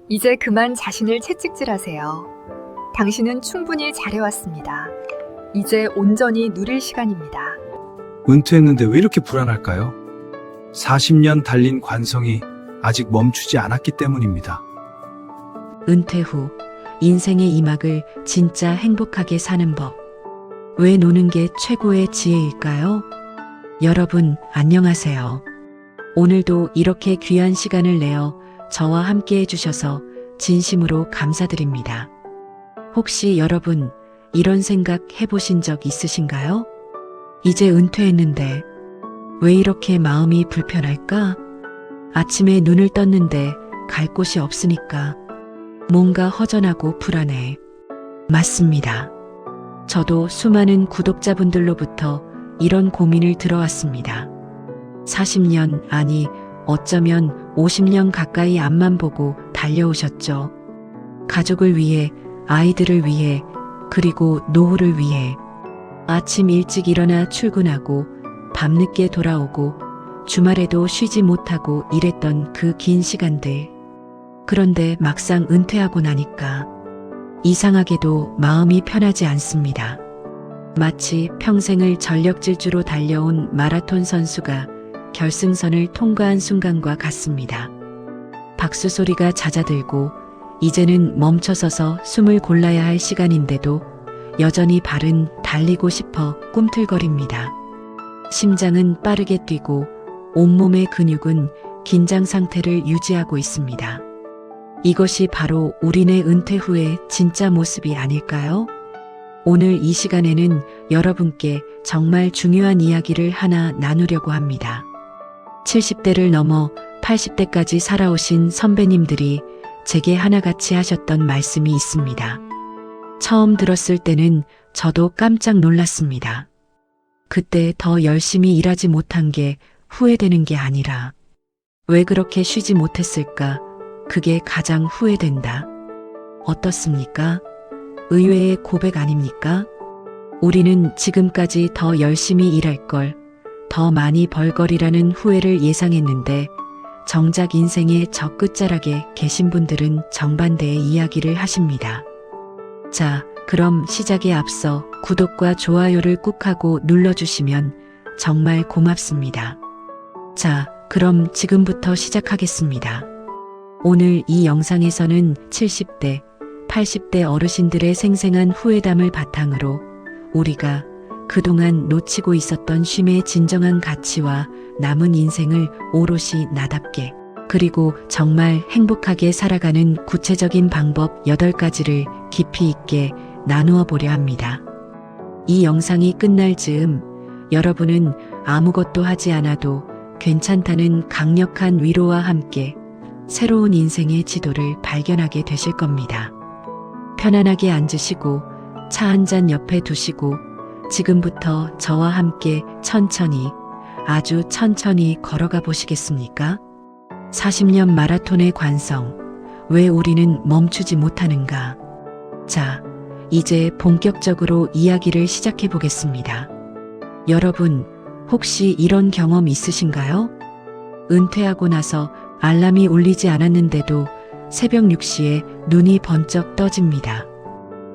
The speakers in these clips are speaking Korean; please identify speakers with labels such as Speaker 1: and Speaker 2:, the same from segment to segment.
Speaker 1: 이제 그만 자신을 채찍질하세요. 당신은 충분히 잘해왔습니다. 이제 온전히 누릴 시간입니다.
Speaker 2: 은퇴했는데 왜 이렇게 불안할까요? 40년 달린 관성이 아직 멈추지 않았기 때문입니다.
Speaker 3: 은퇴 후 인생의 이막을 진짜 행복하게 사는 법. 왜 노는 게 최고의 지혜일까요? 여러분, 안녕하세요. 오늘도 이렇게 귀한 시간을 내어 저와 함께 해주셔서 진심으로 감사드립니다. 혹시 여러분, 이런 생각 해보신 적 있으신가요? 이제 은퇴했는데 왜 이렇게 마음이 불편할까? 아침에 눈을 떴는데 갈 곳이 없으니까 뭔가 허전하고 불안해. 맞습니다. 저도 수많은 구독자분들로부터 이런 고민을 들어왔습니다. 40년, 아니, 어쩌면 50년 가까이 앞만 보고 달려오셨죠. 가족을 위해, 아이들을 위해, 그리고 노후를 위해. 아침 일찍 일어나 출근하고, 밤늦게 돌아오고, 주말에도 쉬지 못하고 일했던 그 긴 시간들. 그런데 막상 은퇴하고 나니까 이상하게도 마음이 편하지 않습니다. 마치 평생을 전력 질주로 달려온 마라톤 선수가 결승선을 통과한 순간과 같습니다. 박수 소리가 잦아들고 이제는 멈춰서서 숨을 골라야 할 시간인데도 여전히 발은 달리고 싶어 꿈틀거립니다. 심장은 빠르게 뛰고 온몸의 근육은 긴장 상태를 유지하고 있습니다. 이것이 바로 우리네 은퇴 후의 진짜 모습이 아닐까요? 오늘 이 시간에는 여러분께 정말 중요한 이야기를 하나 나누려고 합니다. 70대를 넘어 80대까지 살아오신 선배님들이 제게 하나같이 하셨던 말씀이 있습니다. 처음 들었을 때는 저도 깜짝 놀랐습니다. 그때 더 열심히 일하지 못한 게 후회되는 게 아니라 왜 그렇게 쉬지 못했을까? 그게 가장 후회된다. 어떻습니까? 의외의 고백 아닙니까? 우리는 지금까지 더 열심히 일할 걸, 더 많이 벌 거리라는 후회를 예상했는데 정작 인생의 저 끝자락에 계신 분들은 정반대의 이야기를 하십니다. 자, 그럼 시작에 앞서 구독과 좋아요를 꾹 하고 눌러주시면 정말 고맙습니다. 자, 그럼 지금부터 시작하겠습니다. 오늘 이 영상에서는 70대, 80대 어르신들의 생생한 후회담을 바탕으로 우리가 그동안 놓치고 있었던 쉼의 진정한 가치와 남은 인생을 오롯이 나답게 그리고 정말 행복하게 살아가는 구체적인 방법 8가지를 깊이 있게 나누어 보려 합니다. 이 영상이 끝날 즈음 여러분은 아무것도 하지 않아도 괜찮다는 강력한 위로와 함께 새로운 인생의 지도를 발견하게 되실 겁니다. 편안하게 앉으시고 차 한 잔 옆에 두시고 지금부터 저와 함께 천천히, 아주 천천히 걸어가 보시겠습니까? 40년 마라톤의 관성, 왜 우리는 멈추지 못하는가? 자, 이제 본격적으로 이야기를 시작해 보겠습니다. 여러분, 혹시 이런 경험 있으신가요? 은퇴하고 나서 알람이 울리지 않았는데도 새벽 6시에 눈이 번쩍 떠집니다.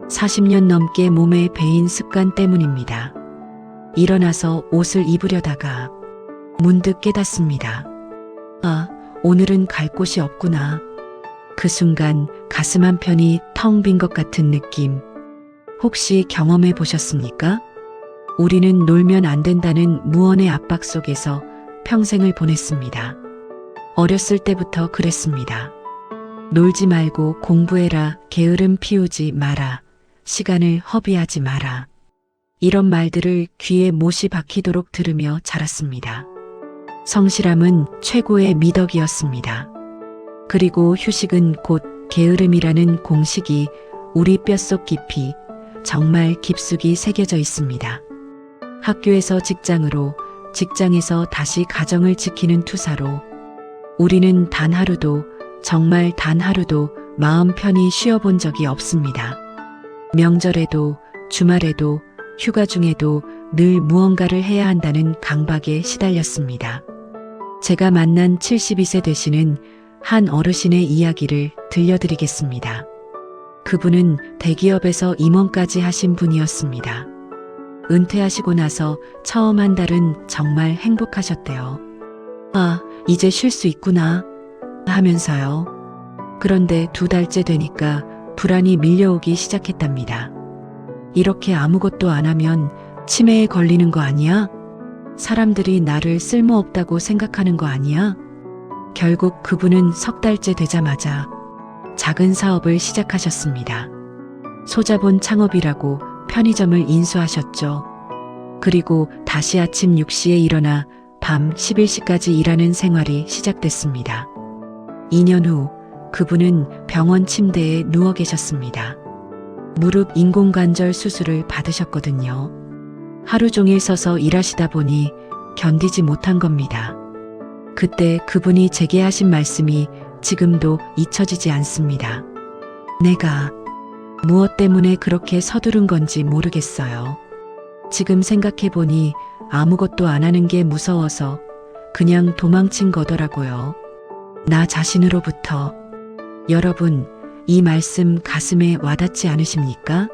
Speaker 3: 40년 넘게 몸에 배인 습관 때문입니다. 일어나서 옷을 입으려다가 문득 깨닫습니다. 아, 오늘은 갈 곳이 없구나. 그 순간 가슴 한편이 텅 빈 것 같은 느낌. 혹시 경험해 보셨습니까? 우리는 놀면 안 된다는 무언의 압박 속에서 평생을 보냈습니다. 어렸을 때부터 그랬습니다. 놀지 말고 공부해라, 게으름 피우지 마라, 시간을 허비하지 마라. 이런 말들을 귀에 못이 박히도록 들으며 자랐습니다. 성실함은 최고의 미덕이었습니다. 그리고 휴식은 곧 게으름이라는 공식이 우리 뼛속 깊이, 정말 깊숙이 새겨져 있습니다. 학교에서 직장으로, 직장에서 다시 가정을 지키는 투사로 우리는 단 하루도, 정말 단 하루도 마음 편히 쉬어본 적이 없습니다. 명절에도, 주말에도, 휴가 중에도 늘 무언가를 해야 한다는 강박에 시달렸습니다. 제가 만난 72세 되시는 한 어르신의 이야기를 들려드리겠습니다. 그분은 대기업에서 임원까지 하신 분이었습니다. 은퇴하시고 나서 처음 한 달은 정말 행복하셨대요. 아, 이제 쉴 수 있구나 하면서요. 그런데 2달째 되니까 불안이 밀려오기 시작했답니다. 이렇게 아무것도 안 하면 치매에 걸리는 거 아니야? 사람들이 나를 쓸모없다고 생각하는 거 아니야? 결국 그분은 3달째 되자마자 작은 사업을 시작하셨습니다. 소자본 창업이라고 편의점을 인수하셨죠. 그리고 다시 아침 6시에 일어나 밤 11시까지 일하는 생활이 시작됐습니다. 2년 후 그분은 병원 침대에 누워 계셨습니다. 무릎 인공관절 수술을 받으셨거든요. 하루 종일 서서 일하시다 보니 견디지 못한 겁니다. 그때 그분이 제게 하신 말씀이 지금도 잊혀지지 않습니다. 내가 무엇 때문에 그렇게 서두른 건지 모르겠어요. 지금 생각해보니 아무것도 안 하는 게 무서워서 그냥 도망친 거더라고요. 나 자신으로부터. 여러분, 이 말씀 가슴에 와닿지 않으십니까?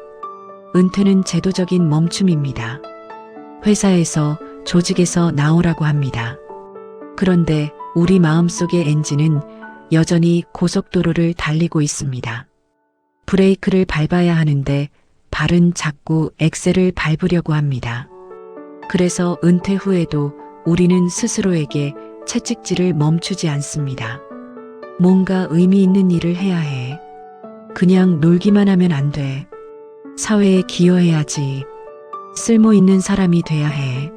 Speaker 3: 은퇴는 제도적인 멈춤입니다. 회사에서, 조직에서 나오라고 합니다. 그런데 우리 마음속의 엔진은 여전히 고속도로를 달리고 있습니다. 브레이크를 밟아야 하는데 발은 자꾸 엑셀을 밟으려고 합니다. 그래서 은퇴 후에도 우리는 스스로에게 채찍질을 멈추지 않습니다. 뭔가 의미 있는 일을 해야 해. 그냥 놀기만 하면 안 돼. 사회에 기여해야지. 쓸모 있는 사람이 돼야 해.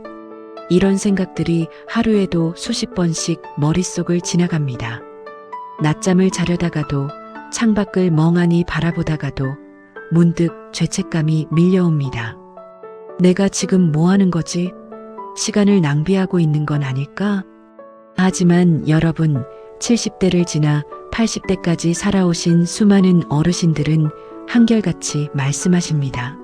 Speaker 3: 이런 생각들이 하루에도 수십 번씩 머릿속을 지나갑니다. 낮잠을 자려다가도 창밖을 멍하니 바라보다가도 문득 죄책감이 밀려옵니다. 내가 지금 뭐 하는 거지? 시간을 낭비하고 있는 건 아닐까? 하지만 여러분, 70대를 지나 80대까지 살아오신 수많은 어르신들은 한결같이 말씀하십니다.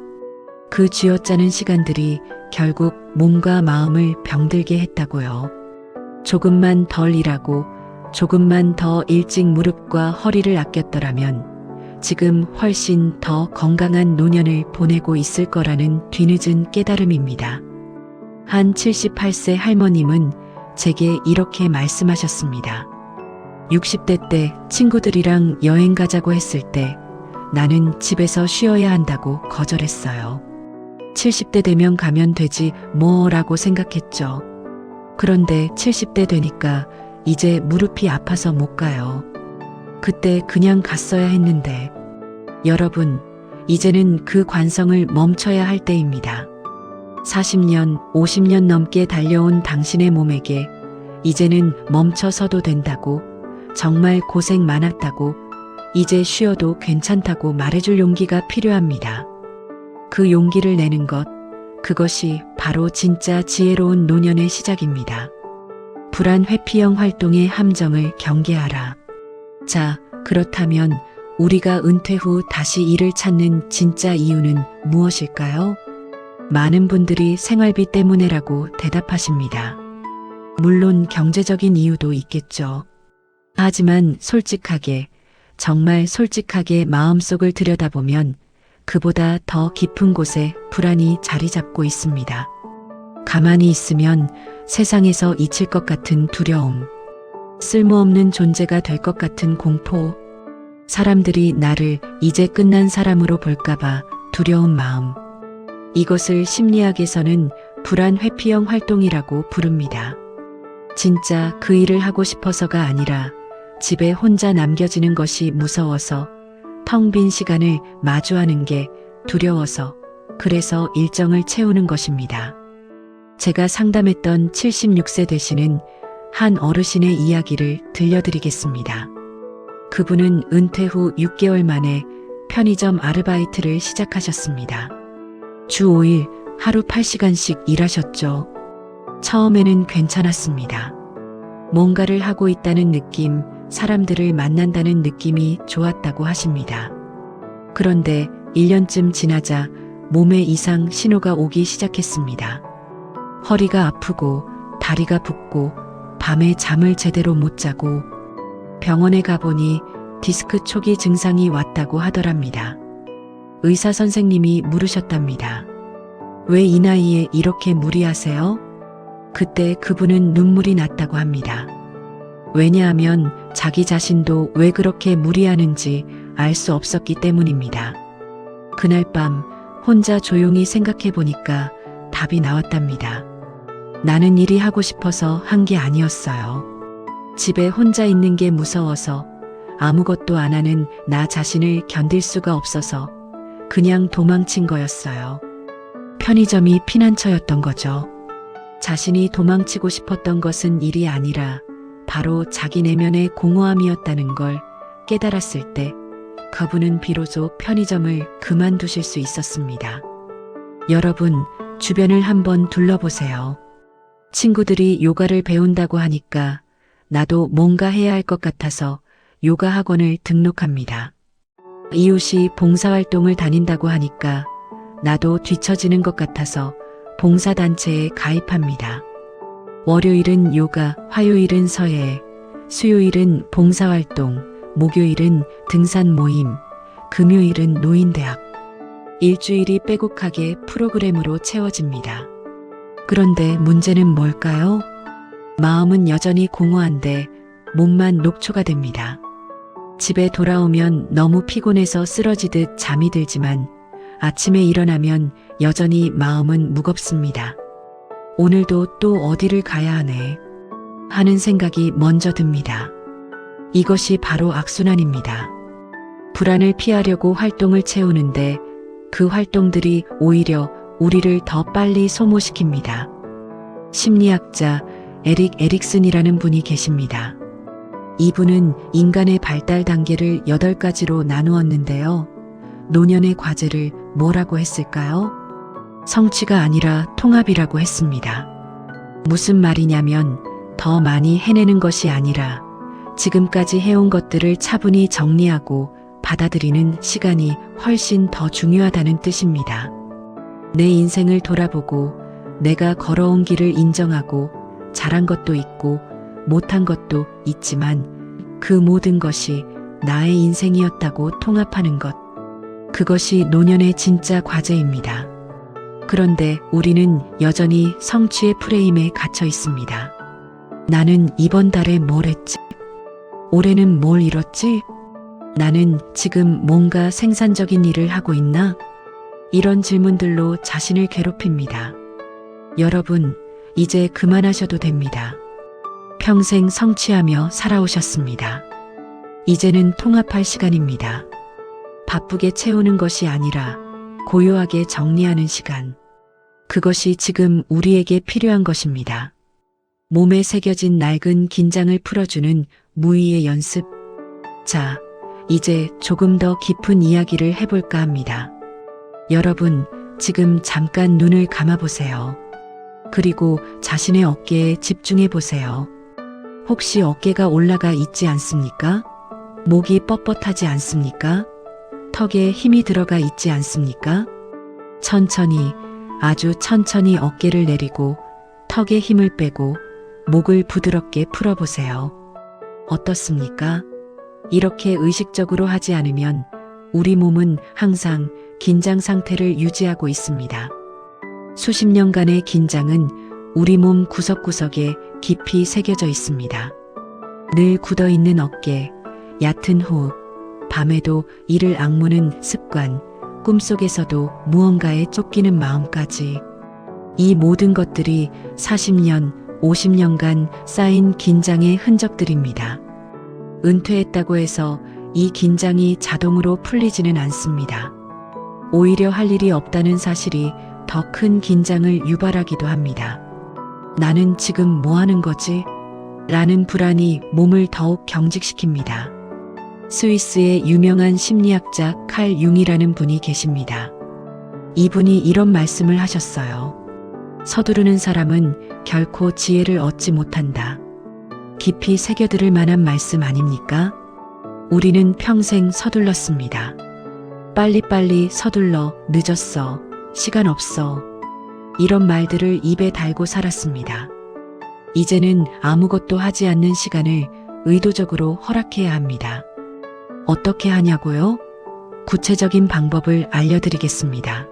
Speaker 3: 그 쥐어짜는 시간들이 결국 몸과 마음을 병들게 했다고요. 조금만 덜 일하고 조금만 더 일찍 무릎과 허리를 아꼈더라면 지금 훨씬 더 건강한 노년을 보내고 있을 거라는 뒤늦은 깨달음입니다. 한 78세 할머님은 제게 이렇게 말씀하셨습니다. 60대 때 친구들이랑 여행 가자고 했을 때 나는 집에서 쉬어야 한다고 거절했어요. 70대 되면 가면 되지 뭐라고 생각했죠. 그런데 70대 되니까 이제 무릎이 아파서 못 가요. 그때 그냥 갔어야 했는데 여러분, 이제는 그 관성을 멈춰야 할 때입니다. 40년, 50년 넘게 달려온 당신의 몸에게 이제는 멈춰서도 된다고, 정말 고생 많았다고, 이제 쉬어도 괜찮다고 말해줄 용기가 필요합니다. 그 용기를 내는 것, 그것이 바로 진짜 지혜로운 노년의 시작입니다. 불안 회피형 활동의 함정을 경계하라. 자, 그렇다면 우리가 은퇴 후 다시 일을 찾는 진짜 이유는 무엇일까요? 많은 분들이 생활비 때문에라고 대답하십니다. 물론 경제적인 이유도 있겠죠. 하지만 솔직하게, 정말 솔직하게 마음속을 들여다보면 그보다 더 깊은 곳에 불안이 자리 잡고 있습니다. 가만히 있으면 세상에서 잊힐 것 같은 두려움, 쓸모없는 존재가 될 것 같은 공포, 사람들이 나를 이제 끝난 사람으로 볼까봐 두려운 마음. 이것을 심리학에서는 불안 회피형 활동이라고 부릅니다. 진짜 그 일을 하고 싶어서가 아니라 집에 혼자 남겨지는 것이 무서워서, 텅 빈 시간을 마주하는 게 두려워서, 그래서 일정을 채우는 것입니다. 제가 상담했던 76세 되시는 한 어르신의 이야기를 들려드리겠습니다. 그분은 은퇴 후 6개월 만에 편의점 아르바이트를 시작하셨습니다. 주 5일 하루 8시간씩 일하셨죠. 처음에는 괜찮았습니다. 뭔가를 하고 있다는 느낌, 사람들을 만난다는 느낌이 좋았다고 하십니다. 그런데 1년쯤 지나자 몸에 이상 신호가 오기 시작했습니다. 허리가 아프고 다리가 붓고 밤에 잠을 제대로 못 자고 병원에 가보니 디스크 초기 증상이 왔다고 하더랍니다. 의사 선생님이 물으셨답니다. 왜 이 나이에 이렇게 무리하세요? 그때 그분은 눈물이 났다고 합니다. 왜냐하면 자기 자신도 왜 그렇게 무리하는지 알 수 없었기 때문입니다. 그날 밤 혼자 조용히 생각해 보니까 답이 나왔답니다. 나는 일이 하고 싶어서 한 게 아니었어요. 집에 혼자 있는 게 무서워서 아무것도 안 하는 나 자신을 견딜 수가 없어서 그냥 도망친 거였어요. 편의점이 피난처였던 거죠. 자신이 도망치고 싶었던 것은 일이 아니라 바로 자기 내면의 공허함이었다는 걸 깨달았을 때 그분은 비로소 편의점을 그만두실 수 있었습니다. 여러분, 주변을 한번 둘러보세요. 친구들이 요가를 배운다고 하니까 나도 뭔가 해야 할 것 같아서 요가 학원을 등록합니다. 이웃이 봉사활동을 다닌다고 하니까 나도 뒤처지는 것 같아서 봉사단체에 가입합니다. 월요일은 요가, 화요일은 서예, 수요일은 봉사활동, 목요일은 등산 모임, 금요일은 노인대학. 일주일이 빼곡하게 프로그램으로 채워집니다. 그런데 문제는 뭘까요? 마음은 여전히 공허한데 몸만 녹초가 됩니다. 집에 돌아오면 너무 피곤해서 쓰러지듯 잠이 들지만 아침에 일어나면 여전히 마음은 무겁습니다. 오늘도 또 어디를 가야 하네 하는 생각이 먼저 듭니다. 이것이 바로 악순환입니다. 불안을 피하려고 활동을 채우는데 그 활동들이 오히려 우리를 더 빨리 소모시킵니다. 심리학자 에릭 에릭슨이라는 분이 계십니다. 이분은 인간의 발달 단계를 8가지로 나누었는데요. 노년의 과제를 뭐라고 했을까요? 성취가 아니라 통합이라고 했습니다. 무슨 말이냐면 더 많이 해내는 것이 아니라 지금까지 해온 것들을 차분히 정리하고 받아들이는 시간이 훨씬 더 중요하다는 뜻입니다. 내 인생을 돌아보고 내가 걸어온 길을 인정하고 잘한 것도 있고 못한 것도 있지만 그 모든 것이 나의 인생이었다고 통합하는 것. 그것이 노년의 진짜 과제입니다. 그런데 우리는 여전히 성취의 프레임에 갇혀 있습니다. 나는 이번 달에 뭘 했지? 올해는 뭘 이뤘지? 나는 지금 뭔가 생산적인 일을 하고 있나? 이런 질문들로 자신을 괴롭힙니다. 여러분, 이제 그만하셔도 됩니다. 평생 성취하며 살아오셨습니다. 이제는 통합할 시간입니다. 바쁘게 채우는 것이 아니라 고요하게 정리하는 시간. 그것이 지금 우리에게 필요한 것입니다. 몸에 새겨진 낡은 긴장을 풀어주는 무의의 연습. 자, 이제 조금 더 깊은 이야기를 해볼까 합니다. 여러분, 지금 잠깐 눈을 감아보세요. 그리고 자신의 어깨에 집중해 보세요. 혹시 어깨가 올라가 있지 않습니까? 목이 뻣뻣하지 않습니까? 턱에 힘이 들어가 있지 않습니까? 천천히, 아주 천천히 어깨를 내리고 턱에 힘을 빼고 목을 부드럽게 풀어보세요. 어떻습니까? 이렇게 의식적으로 하지 않으면 우리 몸은 항상 긴장 상태를 유지하고 있습니다. 수십 년간의 긴장은 우리 몸 구석구석에 깊이 새겨져 있습니다. 늘 굳어있는 어깨, 얕은 호흡, 밤에도 이를 악무는 습관, 꿈속에서도 무언가에 쫓기는 마음까지. 이 모든 것들이 40년, 50년간 쌓인 긴장의 흔적들입니다. 은퇴했다고 해서 이 긴장이 자동으로 풀리지는 않습니다. 오히려 할 일이 없다는 사실이 더 큰 긴장을 유발하기도 합니다. 나는 지금 뭐 하는 거지? 라는 불안이 몸을 더욱 경직시킵니다. 스위스의 유명한 심리학자 칼 융이라는 분이 계십니다. 이분이 이런 말씀을 하셨어요. 서두르는 사람은 결코 지혜를 얻지 못한다. 깊이 새겨들을 만한 말씀 아닙니까? 우리는 평생 서둘렀습니다. 빨리빨리 서둘러, 늦었어, 시간 없어. 이런 말들을 입에 달고 살았습니다. 이제는 아무것도 하지 않는 시간을 의도적으로 허락해야 합니다. 어떻게 하냐고요? 구체적인 방법을 알려드리겠습니다.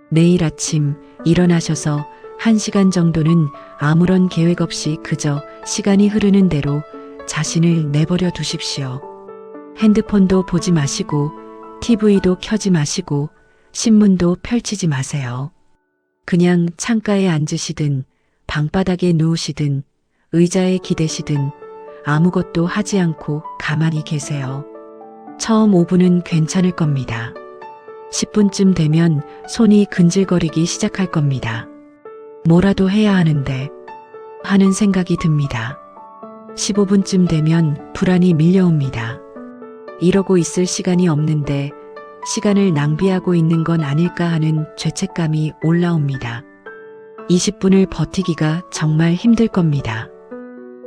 Speaker 3: 내일 아침 일어나셔서 1시간 정도는 아무런 계획 없이 그저 시간이 흐르는 대로 자신을 내버려 두십시오. 핸드폰도 보지 마시고, TV도 켜지 마시고, 신문도 펼치지 마세요. 그냥 창가에 앉으시든, 방바닥에 누우시든, 의자에 기대시든, 아무것도 하지 않고 가만히 계세요. 처음 5분은 괜찮을 겁니다. 10분쯤 되면 손이 근질거리기 시작할 겁니다. 뭐라도 해야 하는데 하는 생각이 듭니다. 15분쯤 되면 불안이 밀려옵니다. 이러고 있을 시간이 없는데 시간을 낭비하고 있는 건 아닐까 하는 죄책감이 올라옵니다. 20분을 버티기가 정말 힘들 겁니다.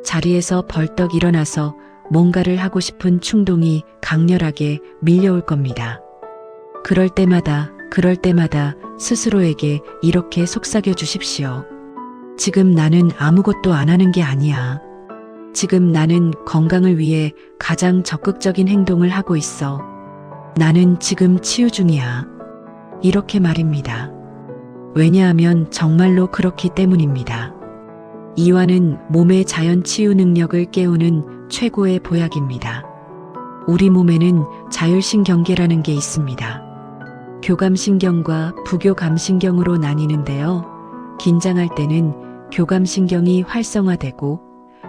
Speaker 3: 자리에서 벌떡 일어나서 뭔가를 하고 싶은 충동이 강렬하게 밀려올 겁니다. 그럴 때마다 스스로에게 이렇게 속삭여 주십시오. 지금 나는 아무것도 안 하는 게 아니야. 지금 나는 건강을 위해 가장 적극적인 행동을 하고 있어. 나는 지금 치유 중이야. 이렇게 말입니다. 왜냐하면 정말로 그렇기 때문입니다. 이완은 몸의 자연 치유 능력을 깨우는 최고의 보약입니다. 우리 몸에는 자율신경계라는 게 있습니다. 교감신경과 부교감신경으로 나뉘는데요. 긴장할 때는 교감신경이 활성화되고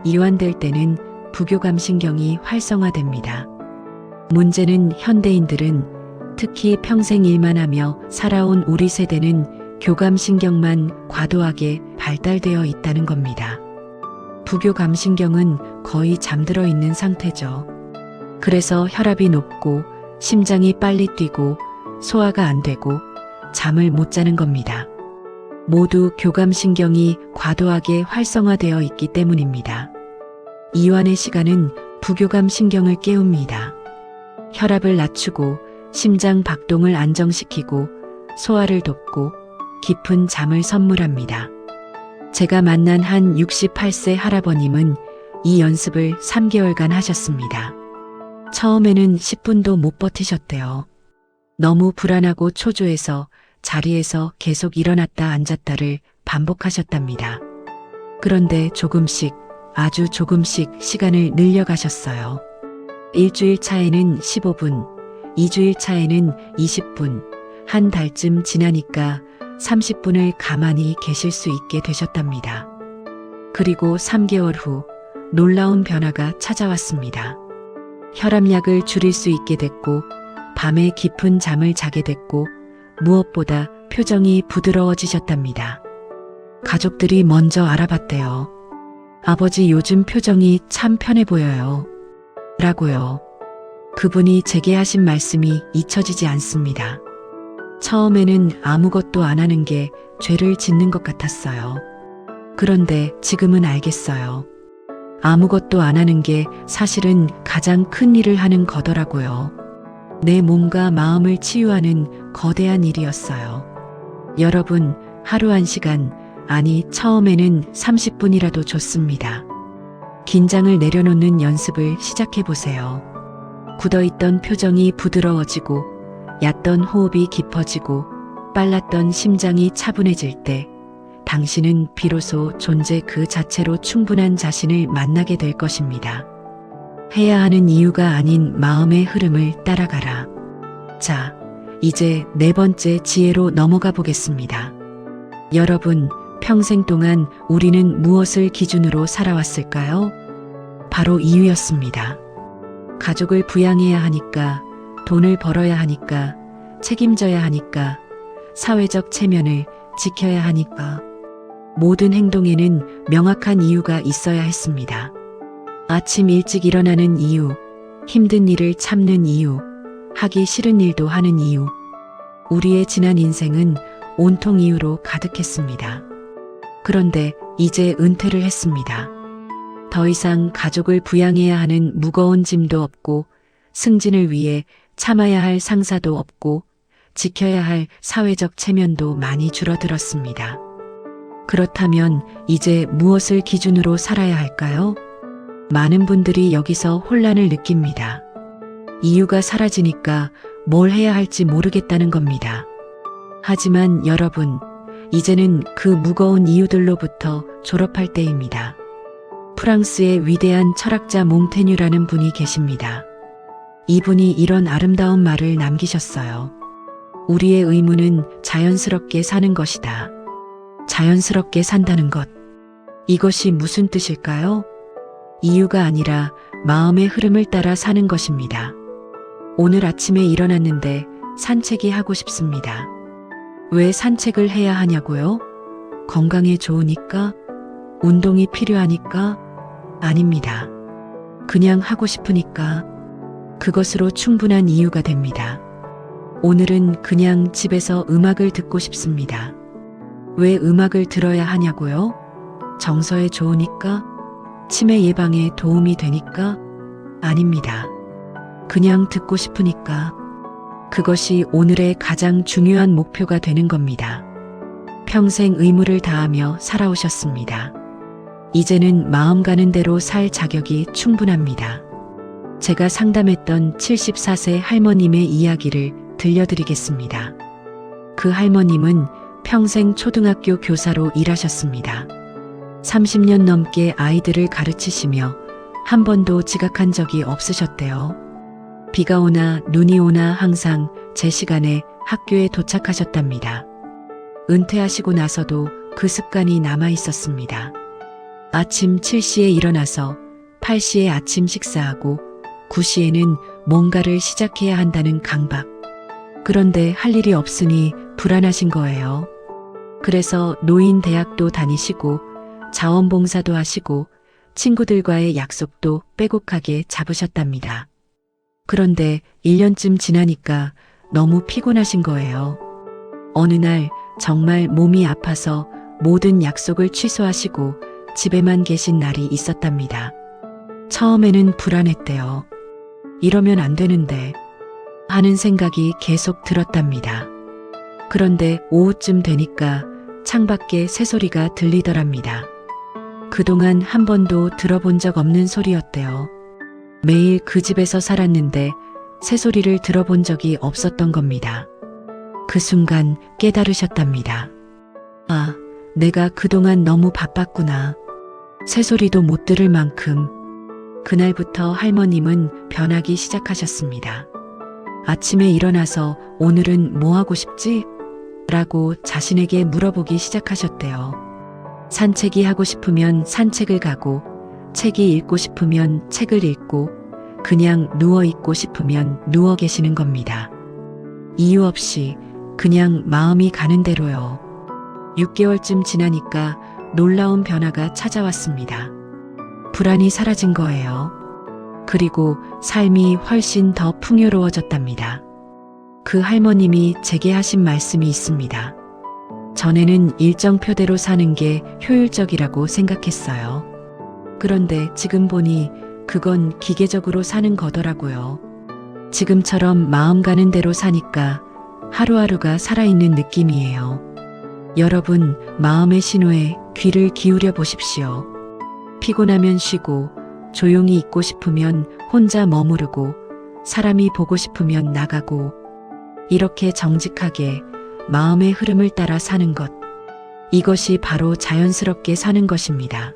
Speaker 3: 이완될 때는 부교감신경이 활성화됩니다. 문제는 현대인들은 특히 평생 일만 하며 살아온 우리 세대는 교감신경만 과도하게 발달되어 있다는 겁니다. 부교감신경은 거의 잠들어 있는 상태죠. 그래서 혈압이 높고 심장이 빨리 뛰고 소화가 안 되고 잠을 못 자는 겁니다. 모두 교감신경이 과도하게 활성화되어 있기 때문입니다. 이완의 시간은 부교감신경을 깨웁니다. 혈압을 낮추고 심장 박동을 안정시키고 소화를 돕고 깊은 잠을 선물합니다. 제가 만난 한 68세 할아버님은 이 연습을 3개월간 하셨습니다. 처음에는 10분도 못 버티셨대요. 너무 불안하고 초조해서 자리에서 계속 일어났다 앉았다를 반복하셨답니다. 그런데 조금씩, 아주 조금씩 시간을 늘려가셨어요. 일주일 차에는 15분, 2주일 차에는 20분, 한 달쯤 지나니까 30분을 가만히 계실 수 있게 되셨답니다. 그리고 3개월 후 놀라운 변화가 찾아왔습니다. 혈압약을 줄일 수 있게 됐고, 밤에 깊은 잠을 자게 됐고, 무엇보다 표정이 부드러워지셨답니다. 가족들이 먼저 알아봤대요. 아버지 요즘 표정이 참 편해 보여요. 라고요. 그분이 제게 하신 말씀이 잊혀지지 않습니다. 처음에는 아무것도 안 하는 게 죄를 짓는 것 같았어요. 그런데 지금은 알겠어요. 아무것도 안 하는 게 사실은 가장 큰 일을 하는 거더라고요. 내 몸과 마음을 치유하는 거대한 일이었어요. 여러분, 하루 1시간, 아니 처음에는 30분이라도 좋습니다. 긴장을 내려놓는 연습을 시작해보세요. 굳어있던 표정이 부드러워지고 얕던 호흡이 깊어지고 빨랐던 심장이 차분해질 때 당신은 비로소 존재 그 자체로 충분한 자신을 만나게 될 것입니다. 해야 하는 이유가 아닌 마음의 흐름을 따라가라. 자, 이제 4번째 지혜로 넘어가 보겠습니다. 여러분, 평생 동안 우리는 무엇을 기준으로 살아왔을까요? 바로 이유였습니다. 가족을 부양해야 하니까, 돈을 벌어야 하니까, 책임져야 하니까, 사회적 체면을 지켜야 하니까. 모든 행동에는 명확한 이유가 있어야 했습니다. 아침 일찍 일어나는 이유, 힘든 일을 참는 이유, 하기 싫은 일도 하는 이유. 우리의 지난 인생은 온통 이유로 가득했습니다. 그런데 이제 은퇴를 했습니다. 더 이상 가족을 부양해야 하는 무거운 짐도 없고, 승진을 위해 참아야 할 상사도 없고, 지켜야 할 사회적 체면도 많이 줄어들었습니다. 그렇다면 이제 무엇을 기준으로 살아야 할까요? 많은 분들이 여기서 혼란을 느낍니다. 이유가 사라지니까 뭘 해야 할지 모르겠다는 겁니다. 하지만 여러분, 이제는 그 무거운 이유들로부터 졸업할 때입니다. 프랑스의 위대한 철학자 몽테뉴라는 분이 계십니다. 이분이 이런 아름다운 말을 남기셨어요. 우리의 의무는 자연스럽게 사는 것이다. 자연스럽게 산다는 것. 이것이 무슨 뜻일까요? 이유가 아니라 마음의 흐름을 따라 사는 것입니다. 오늘 아침에 일어났는데 산책이 하고 싶습니다. 왜 산책을 해야 하냐고요? 건강에 좋으니까? 운동이 필요하니까? 아닙니다. 그냥 하고 싶으니까. 그것으로 충분한 이유가 됩니다. 오늘은 그냥 집에서 음악을 듣고 싶습니다. 왜 음악을 들어야 하냐고요? 정서에 좋으니까? 치매 예방에 도움이 되니까? 아닙니다. 그냥 듣고 싶으니까. 그것이 오늘의 가장 중요한 목표가 되는 겁니다. 평생 의무를 다하며 살아오셨습니다. 이제는 마음 가는 대로 살 자격이 충분합니다. 제가 상담했던 74세 할머님의 이야기를 들려드리겠습니다. 그 할머님은 평생 초등학교 교사로 일하셨습니다. 30년 넘게 아이들을 가르치시며 한 번도 지각한 적이 없으셨대요. 비가 오나 눈이 오나 항상 제 시간에 학교에 도착하셨답니다. 은퇴하시고 나서도 그 습관이 남아 있었습니다. 아침 7시에 일어나서 8시에 아침 식사하고 9시에는 뭔가를 시작해야 한다는 강박. 그런데 할 일이 없으니 불안하신 거예요. 그래서 노인대학도 다니시고 자원봉사도 하시고 친구들과의 약속도 빼곡하게 잡으셨답니다. 그런데 1년쯤 지나니까 너무 피곤하신 거예요. 어느 날 정말 몸이 아파서 모든 약속을 취소하시고 집에만 계신 날이 있었답니다. 처음에는 불안했대요. 이러면 안 되는데 하는 생각이 계속 들었답니다. 그런데 오후쯤 되니까 창밖에 새소리가 들리더랍니다. 그동안 한 번도 들어본 적 없는 소리였대요. 매일 그 집에서 살았는데 새소리를 들어본 적이 없었던 겁니다. 그 순간 깨달으셨답니다. 아, 내가 그동안 너무 바빴구나. 새소리도 못 들을 만큼. 그날부터 할머님은 변하기 시작하셨습니다. 아침에 일어나서 오늘은 뭐 하고 싶지? 라고 자신에게 물어보기 시작하셨대요. 산책이 하고 싶으면 산책을 가고, 책이 읽고 싶으면 책을 읽고, 그냥 누워 있고 싶으면 누워 계시는 겁니다. 이유 없이 그냥 마음이 가는 대로요. 6개월쯤 지나니까 놀라운 변화가 찾아왔습니다. 불안이 사라진 거예요. 그리고 삶이 훨씬 더 풍요로워졌답니다. 그 할머님이 제게 하신 말씀이 있습니다. 전에는 일정표대로 사는 게 효율적이라고 생각했어요. 그런데 지금 보니 그건 기계적으로 사는 거더라고요. 지금처럼 마음 가는 대로 사니까 하루하루가 살아있는 느낌이에요. 여러분, 마음의 신호에 귀를 기울여 보십시오. 피곤하면 쉬고, 조용히 있고 싶으면 혼자 머무르고, 사람이 보고 싶으면 나가고, 이렇게 정직하게 마음의 흐름을 따라 사는 것. 이것이 바로 자연스럽게 사는 것입니다.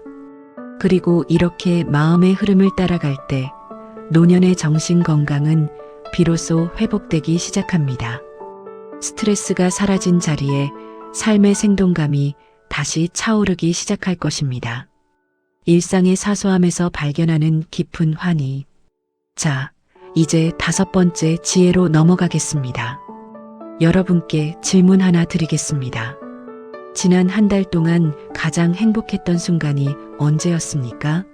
Speaker 3: 그리고 이렇게 마음의 흐름을 따라갈 때 노년의 정신 건강은 비로소 회복되기 시작합니다. 스트레스가 사라진 자리에 삶의 생동감이 다시 차오르기 시작할 것입니다. 일상의 사소함에서 발견하는 깊은 환희. 자, 이제 5번째 지혜로 넘어가겠습니다. 여러분께 질문 하나 드리겠습니다. 지난 한 달 동안 가장 행복했던 순간이 언제였습니까?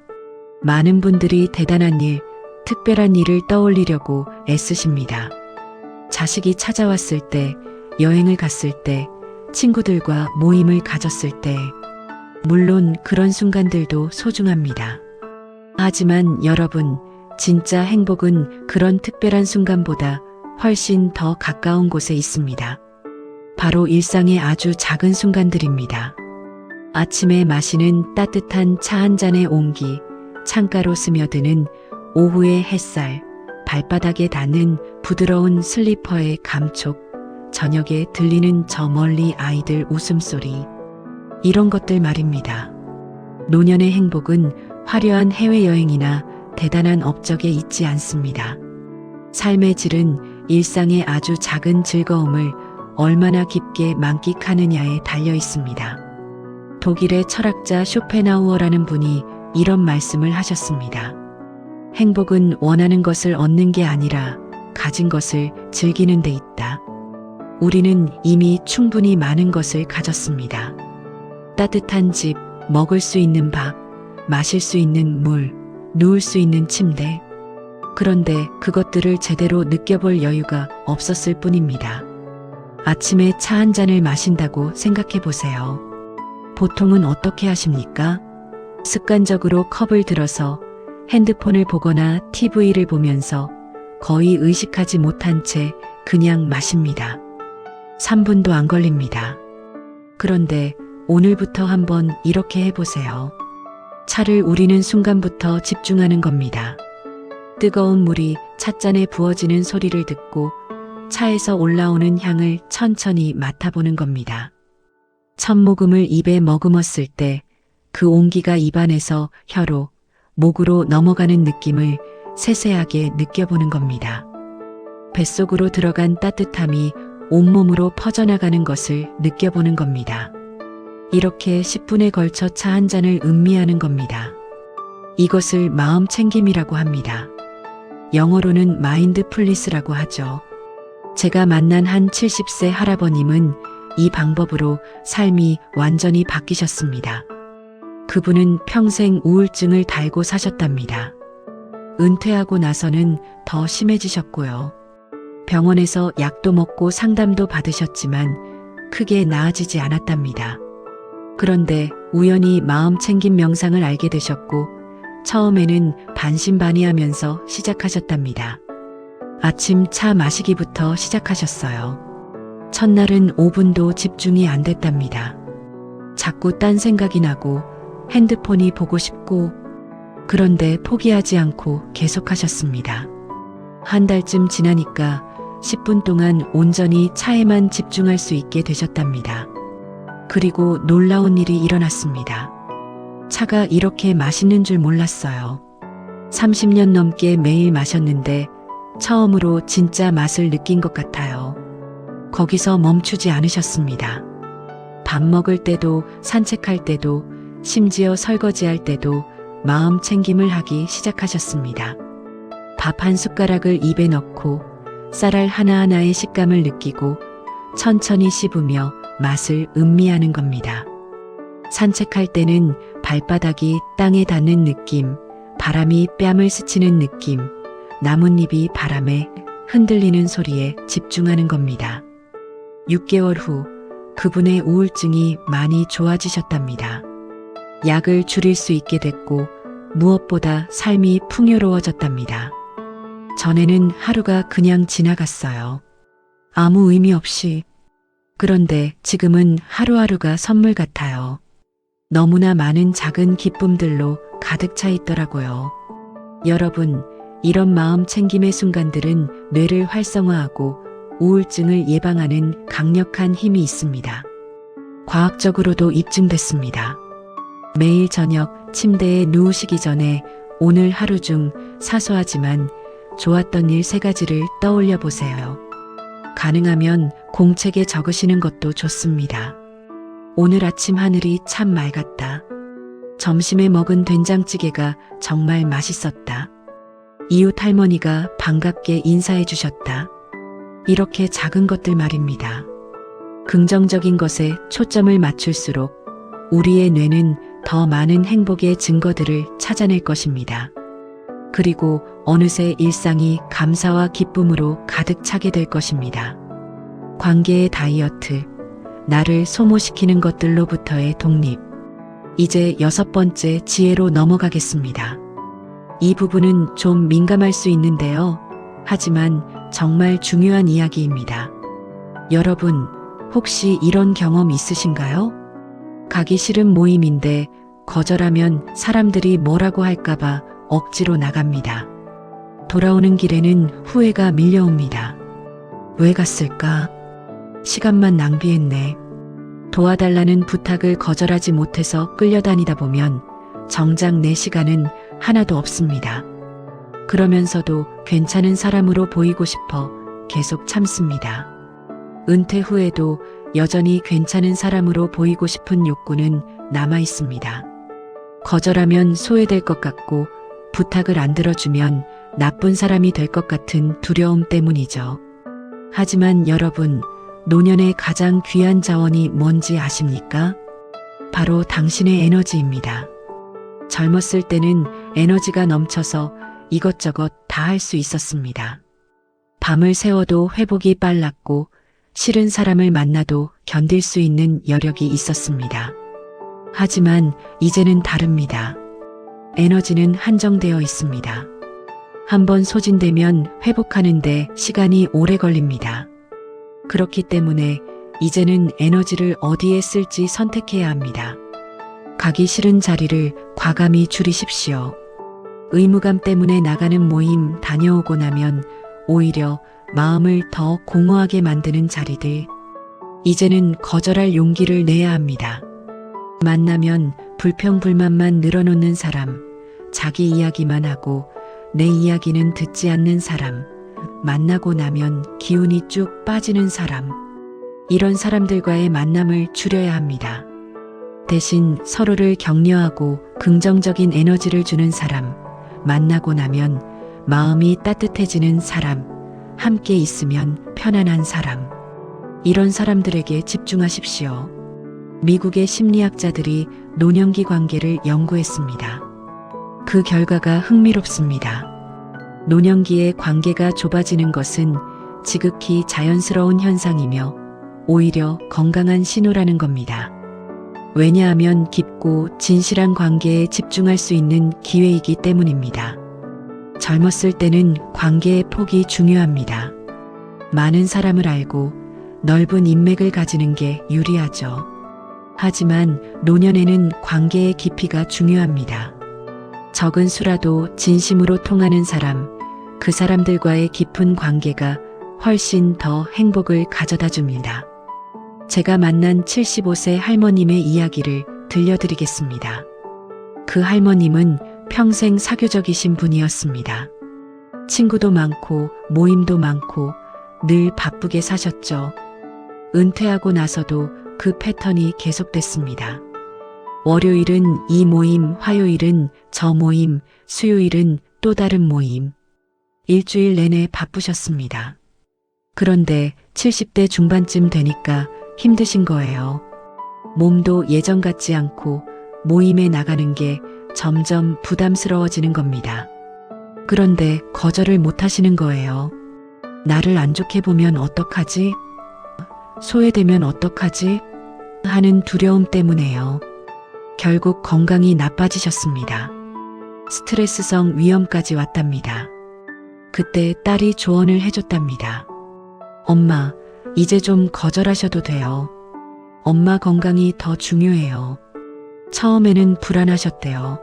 Speaker 3: 많은 분들이 대단한 일, 특별한 일을 떠올리려고 애쓰십니다. 자식이 찾아왔을 때, 여행을 갔을 때, 친구들과 모임을 가졌을 때, 물론 그런 순간들도 소중합니다. 하지만 여러분, 진짜 행복은 그런 특별한 순간보다 훨씬 더 가까운 곳에 있습니다. 바로 일상의 아주 작은 순간들입니다. 아침에 마시는 따뜻한 차 한 잔의 온기, 창가로 스며드는 오후의 햇살, 발바닥에 닿는 부드러운 슬리퍼의 감촉, 저녁에 들리는 저 멀리 아이들 웃음소리. 이런 것들 말입니다. 노년의 행복은 화려한 해외여행이나 대단한 업적에 있지 않습니다. 삶의 질은 일상의 아주 작은 즐거움을 얼마나 깊게 만끽하느냐에 달려 있습니다. 독일의 철학자 쇼펜하우어라는 분이 이런 말씀을 하셨습니다. 행복은 원하는 것을 얻는 게 아니라 가진 것을 즐기는 데 있다. 우리는 이미 충분히 많은 것을 가졌습니다. 따뜻한 집, 먹을 수 있는 밥, 마실 수 있는 물, 누울 수 있는 침대. 그런데 그것들을 제대로 느껴볼 여유가 없었을 뿐입니다. 아침에 차 한 잔을 마신다고 생각해 보세요. 보통은 어떻게 하십니까? 습관적으로 컵을 들어서 핸드폰을 보거나 TV를 보면서 거의 의식하지 못한 채 그냥 마십니다. 3분도 안 걸립니다. 그런데 오늘부터 한번 이렇게 해보세요. 차를 우리는 순간부터 집중하는 겁니다. 뜨거운 물이 찻잔에 부어지는 소리를 듣고 차에서 올라오는 향을 천천히 맡아보는 겁니다. 첫 모금을 입에 머금었을 때 그 온기가 입안에서 혀로, 목으로 넘어가는 느낌을 세세하게 느껴보는 겁니다. 뱃속으로 들어간 따뜻함이 온몸으로 퍼져나가는 것을 느껴보는 겁니다. 이렇게 10분에 걸쳐 차 한 잔을 음미하는 겁니다. 이것을 마음 챙김이라고 합니다. 영어로는 마인드풀니스라고 하죠. 제가 만난 한 70세 할아버님은 이 방법으로 삶이 완전히 바뀌셨습니다. 그분은 평생 우울증을 달고 사셨답니다. 은퇴하고 나서는 더 심해지셨고요. 병원에서 약도 먹고 상담도 받으셨지만 크게 나아지지 않았답니다. 그런데 우연히 마음 챙김 명상을 알게 되셨고 처음에는 반신반의하면서 시작하셨답니다. 아침 차 마시기부터 시작하셨어요. 첫날은 5분도 집중이 안 됐답니다. 자꾸 딴 생각이 나고 핸드폰이 보고 싶고 그런데 포기하지 않고 계속하셨습니다. 한 달쯤 지나니까 10분 동안 온전히 차에만 집중할 수 있게 되셨답니다. 그리고 놀라운 일이 일어났습니다. 차가 이렇게 맛있는 줄 몰랐어요. 30년 넘게 매일 마셨는데 처음으로 진짜 맛을 느낀 것 같아요. 거기서 멈추지 않으셨습니다. 밥 먹을 때도 산책할 때도 심지어 설거지할 때도 마음 챙김을 하기 시작하셨습니다. 밥 한 숟가락을 입에 넣고 쌀알 하나하나의 식감을 느끼고 천천히 씹으며 맛을 음미하는 겁니다. 산책할 때는 발바닥이 땅에 닿는 느낌, 바람이 뺨을 스치는 느낌, 나뭇잎이 바람에 흔들리는 소리에 집중하는 겁니다. 6개월 후 그분의 우울증이 많이 좋아지셨답니다. 약을 줄일 수 있게 됐고 무엇보다 삶이 풍요로워졌답니다. 전에는 하루가 그냥 지나갔어요. 아무 의미 없이. 그런데 지금은 하루하루가 선물 같아요. 너무나 많은 작은 기쁨들로 가득 차 있더라고요. 여러분, 이런 마음 챙김의 순간들은 뇌를 활성화하고 우울증을 예방하는 강력한 힘이 있습니다. 과학적으로도 입증됐습니다. 매일 저녁 침대에 누우시기 전에 오늘 하루 중 사소하지만 좋았던 일 3가지를 떠올려 보세요. 가능하면 공책에 적으시는 것도 좋습니다. 오늘 아침 하늘이 참 맑았다. 점심에 먹은 된장찌개가 정말 맛있었다. 이웃 할머니가 반갑게 인사해 주셨다. 이렇게 작은 것들 말입니다. 긍정적인 것에 초점을 맞출수록 우리의 뇌는 더 많은 행복의 증거들을 찾아낼 것입니다. 그리고 어느새 일상이 감사와 기쁨으로 가득 차게 될 것입니다. 관계의 다이어트, 나를 소모시키는 것들로부터의 독립. 이제 6번째 지혜로 넘어가겠습니다. 이 부분은 좀 민감할 수 있는데요. 하지만 정말 중요한 이야기입니다. 여러분, 혹시 이런 경험 있으신가요? 가기 싫은 모임인데 거절하면 사람들이 뭐라고 할까봐 억지로 나갑니다. 돌아오는 길에는 후회가 밀려옵니다. 왜 갔을까? 시간만 낭비했네. 도와달라는 부탁을 거절하지 못해서 끌려다니다 보면 정작 내 시간은 하나도 없습니다. 그러면서도 괜찮은 사람으로 보이고 싶어 계속 참습니다. 은퇴 후에도 여전히 괜찮은 사람으로 보이고 싶은 욕구는 남아 있습니다. 거절하면 소외될 것 같고 부탁을 안 들어주면 나쁜 사람이 될 것 같은 두려움 때문이죠. 하지만 여러분, 노년의 가장 귀한 자원이 뭔지 아십니까? 바로 당신의 에너지입니다. 젊었을 때는 에너지가 넘쳐서 이것저것 다 할 수 있었습니다. 밤을 새워도 회복이 빨랐고 싫은 사람을 만나도 견딜 수 있는 여력이 있었습니다. 하지만 이제는 다릅니다. 에너지는 한정되어 있습니다. 한번 소진되면 회복하는데 시간이 오래 걸립니다. 그렇기 때문에 이제는 에너지를 어디에 쓸지 선택해야 합니다. 가기 싫은 자리를 과감히 줄이십시오. 의무감 때문에 나가는 모임 다녀오고 나면 오히려 마음을 더 공허하게 만드는 자리들. 이제는 거절할 용기를 내야 합니다. 만나면 불평불만만 늘어놓는 사람, 자기 이야기만 하고 내 이야기는 듣지 않는 사람, 만나고 나면 기운이 쭉 빠지는 사람. 이런 사람들과의 만남을 줄여야 합니다. 대신 서로를 격려하고 긍정적인 에너지를 주는 사람, 만나고 나면 마음이 따뜻해지는 사람, 함께 있으면 편안한 사람. 이런 사람들에게 집중하십시오. 미국의 심리학자들이 노년기 관계를 연구했습니다. 그 결과가 흥미롭습니다. 노년기에 관계가 좁아지는 것은 지극히 자연스러운 현상이며 오히려 건강한 신호라는 겁니다. 왜냐하면 깊고 진실한 관계에 집중할 수 있는 기회이기 때문입니다. 젊었을 때는 관계의 폭이 중요합니다. 많은 사람을 알고 넓은 인맥을 가지는 게 유리하죠. 하지만 노년에는 관계의 깊이가 중요합니다. 적은 수라도 진심으로 통하는 사람, 그 사람들과의 깊은 관계가 훨씬 더 행복을 가져다 줍니다. 제가 만난 75세 할머님의 이야기를 들려드리겠습니다. 그 할머님은 평생 사교적이신 분이었습니다. 친구도 많고 모임도 많고 늘 바쁘게 사셨죠. 은퇴하고 나서도 그 패턴이 계속됐습니다. 월요일은 이 모임, 화요일은 저 모임, 수요일은 또 다른 모임. 일주일 내내 바쁘셨습니다. 그런데 70대 중반쯤 되니까 힘드신 거예요. 몸도 예전 같지 않고 모임에 나가는 게 점점 부담스러워지는 겁니다. 그런데 거절을 못 하시는 거예요. 나를 안 좋게 보면 어떡하지? 소외되면 어떡하지? 하는 두려움 때문에요. 결국 건강이 나빠지셨습니다. 스트레스성 위염까지 왔답니다. 그때 딸이 조언을 해줬답니다. 엄마, 이제 좀 거절하셔도 돼요. 엄마 건강이 더 중요해요. 처음에는 불안하셨대요.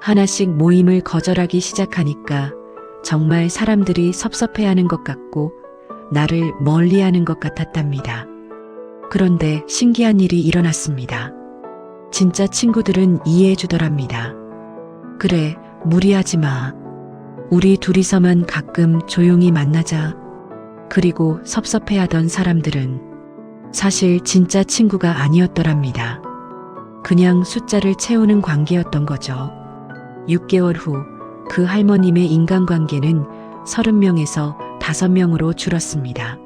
Speaker 3: 하나씩 모임을 거절하기 시작하니까 정말 사람들이 섭섭해하는 것 같고 나를 멀리하는 것 같았답니다. 그런데 신기한 일이 일어났습니다. 진짜 친구들은 이해해 주더랍니다. 그래, 무리하지 마. 우리 둘이서만 가끔 조용히 만나자. 그리고 섭섭해하던 사람들은 사실 진짜 친구가 아니었더랍니다. 그냥 숫자를 채우는 관계였던 거죠. 6개월 후 그 할머님의 인간관계는 30명에서 5명으로 줄었습니다.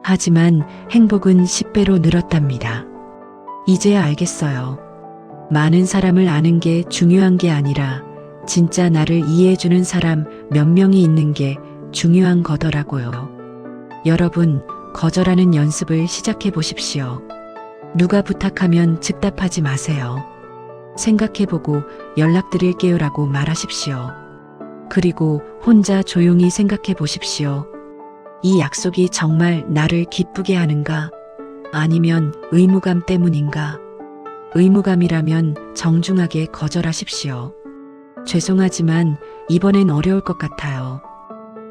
Speaker 3: 하지만 행복은 10배로 늘었답니다. 이제야 알겠어요. 많은 사람을 아는 게 중요한 게 아니라 진짜 나를 이해해주는 사람 몇 명이 있는 게 중요한 거더라고요. 여러분, 거절하는 연습을 시작해 보십시오. 누가 부탁하면 즉답하지 마세요. 생각해보고 연락드릴게요라고 말하십시오. 그리고 혼자 조용히 생각해 보십시오. 이 약속이 정말 나를 기쁘게 하는가? 아니면 의무감 때문인가? 의무감이라면 정중하게 거절하십시오. 죄송하지만 이번엔 어려울 것 같아요.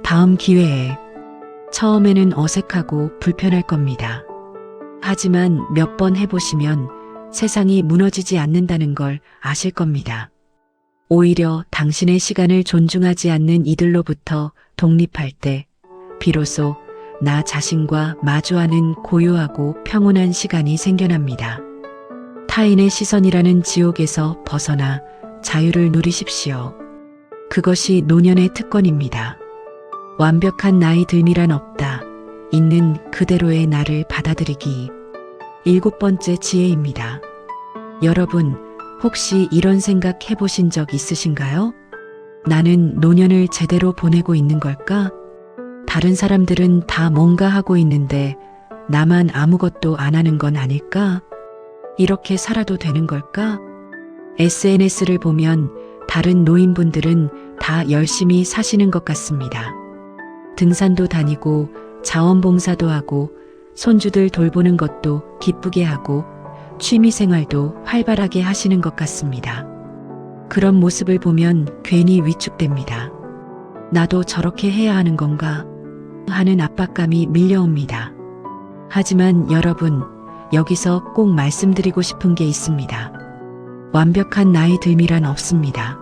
Speaker 3: 다음 기회에. 처음에는 어색하고 불편할 겁니다. 하지만 몇 번 해보시면 세상이 무너지지 않는다는 걸 아실 겁니다. 오히려 당신의 시간을 존중하지 않는 이들로부터 독립할 때 비로소 나 자신과 마주하는 고요하고 평온한 시간이 생겨납니다. 타인의 시선이라는 지옥에서 벗어나 자유를 누리십시오. 그것이 노년의 특권입니다. 완벽한 나이 듦이란 없다. 있는 그대로의 나를 받아들이기. 7번째 지혜입니다. 여러분, 혹시 이런 생각 해보신 적 있으신가요? 나는 노년을 제대로 보내고 있는 걸까? 다른 사람들은 다 뭔가 하고 있는데 나만 아무것도 안 하는 건 아닐까? 이렇게 살아도 되는 걸까? SNS를 보면 다른 노인분들은 다 열심히 사시는 것 같습니다. 등산도 다니고 자원봉사도 하고 손주들 돌보는 것도 기쁘게 하고 취미생활도 활발하게 하시는 것 같습니다. 그런 모습을 보면 괜히 위축됩니다. 나도 저렇게 해야 하는 건가 하는 압박감이 밀려옵니다. 하지만 여러분, 여기서 꼭 말씀드리고 싶은 게 있습니다. 완벽한 나이 듦이란 없습니다.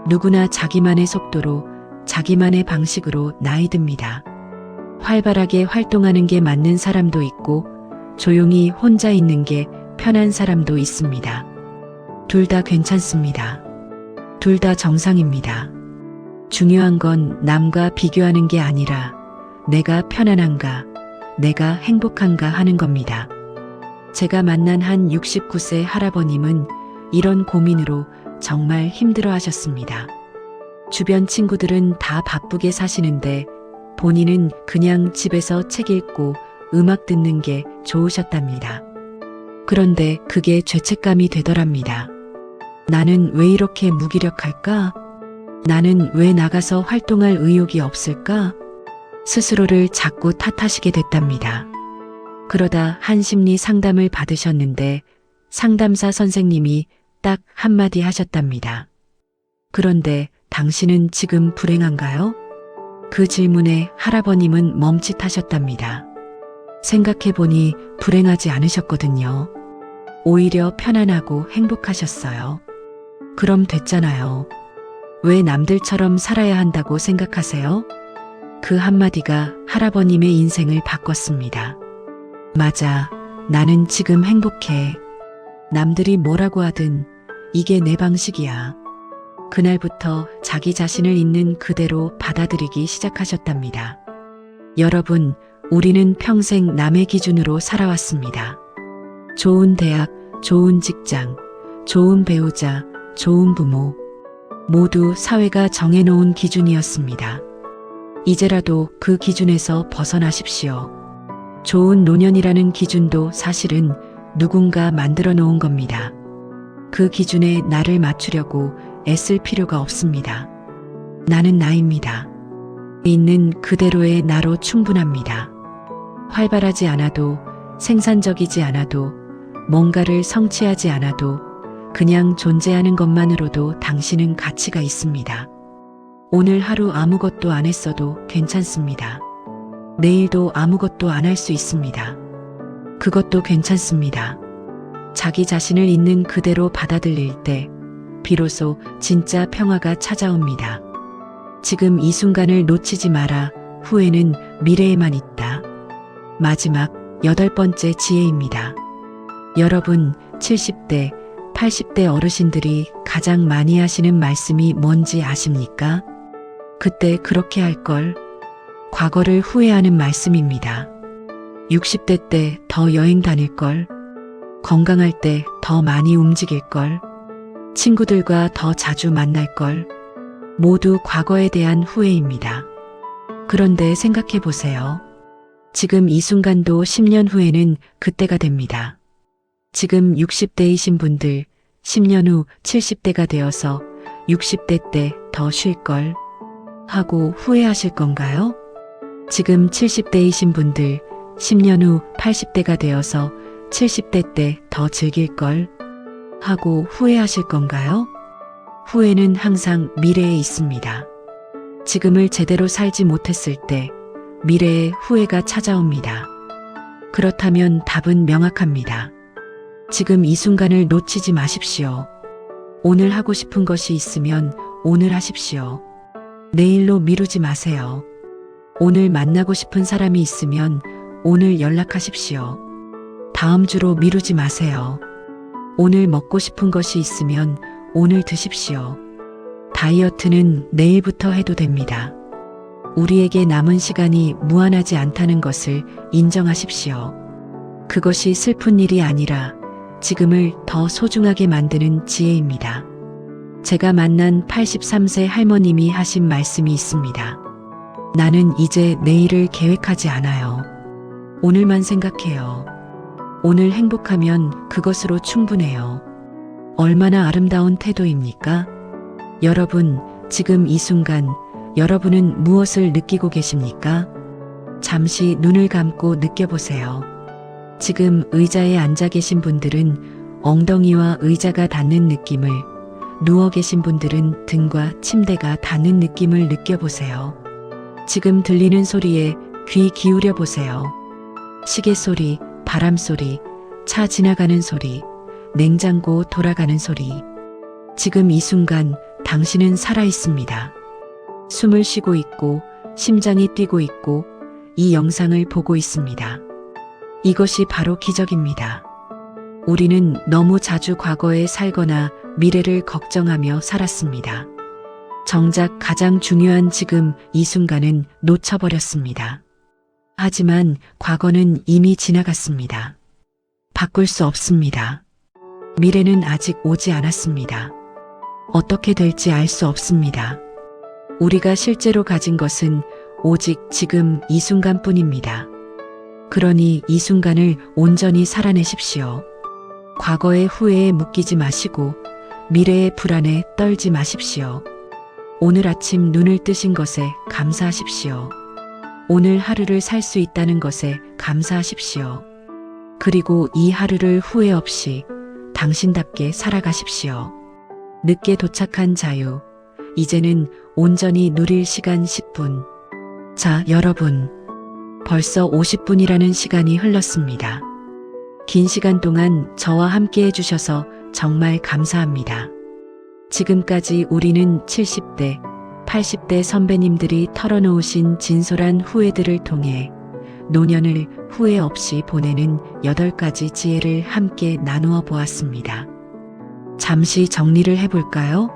Speaker 3: 누구나 자기만의 속도로 자기만의 방식으로 나이 듭니다. 활발하게 활동하는 게 맞는 사람도 있고 조용히 혼자 있는 게 편한 사람도 있습니다. 둘 다 괜찮습니다. 둘 다 정상입니다. 중요한 건 남과 비교하는 게 아니라 내가 편안한가, 내가 행복한가 하는 겁니다. 제가 만난 한 69세 할아버님은 이런 고민으로 정말 힘들어 하셨습니다. 주변 친구들은 다 바쁘게 사시는데 본인은 그냥 집에서 책 읽고 음악 듣는 게 좋으셨답니다. 그런데 그게 죄책감이 되더랍니다. 나는 왜 이렇게 무기력할까? 나는 왜 나가서 활동할 의욕이 없을까? 스스로를 자꾸 탓하시게 됐답니다. 그러다 한 심리 상담을 받으셨는데 상담사 선생님이 딱 한마디 하셨답니다. 그런데 당신은 지금 불행한가요? 그 질문에 할아버님은 멈칫하셨답니다. 생각해보니 불행하지 않으셨거든요. 오히려 편안하고 행복하셨어요. 그럼 됐잖아요. 왜 남들처럼 살아야 한다고 생각하세요? 그 한마디가 할아버님의 인생을 바꿨습니다. 맞아, 나는 지금 행복해. 남들이 뭐라고 하든 이게 내 방식이야. 그날부터 자기 자신을 있는 그대로 받아들이기 시작하셨답니다. 여러분, 우리는 평생 남의 기준으로 살아왔습니다. 좋은 대학, 좋은 직장, 좋은 배우자, 좋은 부모. 모두 사회가 정해놓은 기준이었습니다. 이제라도 그 기준에서 벗어나십시오. 좋은 노년이라는 기준도 사실은 누군가 만들어 놓은 겁니다. 그 기준에 나를 맞추려고 애쓸 필요가 없습니다. 나는 나입니다. 있는 그대로의 나로 충분합니다. 활발하지 않아도, 생산적이지 않아도, 뭔가를 성취하지 않아도 그냥 존재하는 것만으로도 당신은 가치가 있습니다. 오늘 하루 아무것도 안 했어도 괜찮습니다. 내일도 아무것도 안 할 수 있습니다. 그것도 괜찮습니다. 자기 자신을 있는 그대로 받아들일 때 비로소 진짜 평화가 찾아옵니다. 지금 이 순간을 놓치지 마라. 후회는 미래에만 있다. 마지막 8번째 지혜입니다. 여러분, 70대, 80대 어르신들이 가장 많이 하시는 말씀이 뭔지 아십니까? 그때 그렇게 할 걸. 과거를 후회하는 말씀입니다. 60대 때 더 여행 다닐 걸. 건강할 때 더 많이 움직일 걸. 친구들과 더 자주 만날 걸. 모두 과거에 대한 후회입니다. 그런데 생각해 보세요. 지금 이 순간도 10년 후에는 그때가 됩니다. 지금 60대이신 분들 10년 후 70대가 되어서 60대 때 더 쉴 걸 하고 후회하실 건가요? 지금 70대이신 분들 10년 후 80대가 되어서 70대 때 더 즐길 걸 하고 후회하실 건가요? 후회는 항상 미래에 있습니다. 지금을 제대로 살지 못했을 때 미래에 후회가 찾아옵니다. 그렇다면 답은 명확합니다. 지금 이 순간을 놓치지 마십시오. 오늘 하고 싶은 것이 있으면 오늘 하십시오. 내일로 미루지 마세요. 오늘 만나고 싶은 사람이 있으면 오늘 연락하십시오. 다음 주로 미루지 마세요. 오늘 먹고 싶은 것이 있으면 오늘 드십시오. 다이어트는 내일부터 해도 됩니다. 우리에게 남은 시간이 무한하지 않다는 것을 인정하십시오. 그것이 슬픈 일이 아니라 지금을 더 소중하게 만드는 지혜입니다. 제가 만난 83세 할머님이 하신 말씀이 있습니다. 나는 이제 내일을 계획하지 않아요. 오늘만 생각해요. 오늘 행복하면 그것으로 충분해요. 얼마나 아름다운 태도입니까? 여러분, 지금 이 순간 여러분은 무엇을 느끼고 계십니까? 잠시 눈을 감고 느껴보세요. 지금 의자에 앉아 계신 분들은 엉덩이와 의자가 닿는 느낌을, 누워 계신 분들은 등과 침대가 닿는 느낌을 느껴보세요. 지금 들리는 소리에 귀 기울여 보세요. 시계 소리, 바람 소리, 차 지나가는 소리, 냉장고 돌아가는 소리. 지금 이 순간 당신은 살아 있습니다. 숨을 쉬고 있고 심장이 뛰고 있고 이 영상을 보고 있습니다. 이것이 바로 기적입니다. 우리는 너무 자주 과거에 살거나 미래를 걱정하며 살았습니다. 정작 가장 중요한 지금 이 순간은 놓쳐버렸습니다. 하지만 과거는 이미 지나갔습니다. 바꿀 수 없습니다. 미래는 아직 오지 않았습니다. 어떻게 될지 알 수 없습니다. 우리가 실제로 가진 것은 오직 지금 이 순간뿐입니다. 그러니 이 순간을 온전히 살아내십시오. 과거의 후회에 묶이지 마시고 미래의 불안에 떨지 마십시오. 오늘 아침 눈을 뜨신 것에 감사하십시오. 오늘 하루를 살 수 있다는 것에 감사하십시오. 그리고 이 하루를 후회 없이 당신답게 살아가십시오. 늦게 도착한 자유, 이제는 온전히 누릴 시간 10분. 자, 여러분. 벌써 50분이라는 시간이 흘렀습니다. 긴 시간 동안 저와 함께 해주셔서 정말 감사합니다. 지금까지 우리는 70대, 80대 선배님들이 털어놓으신 진솔한 후회들을 통해 노년을 후회 없이 보내는 8가지 지혜를 함께 나누어 보았습니다. 잠시 정리를 해볼까요?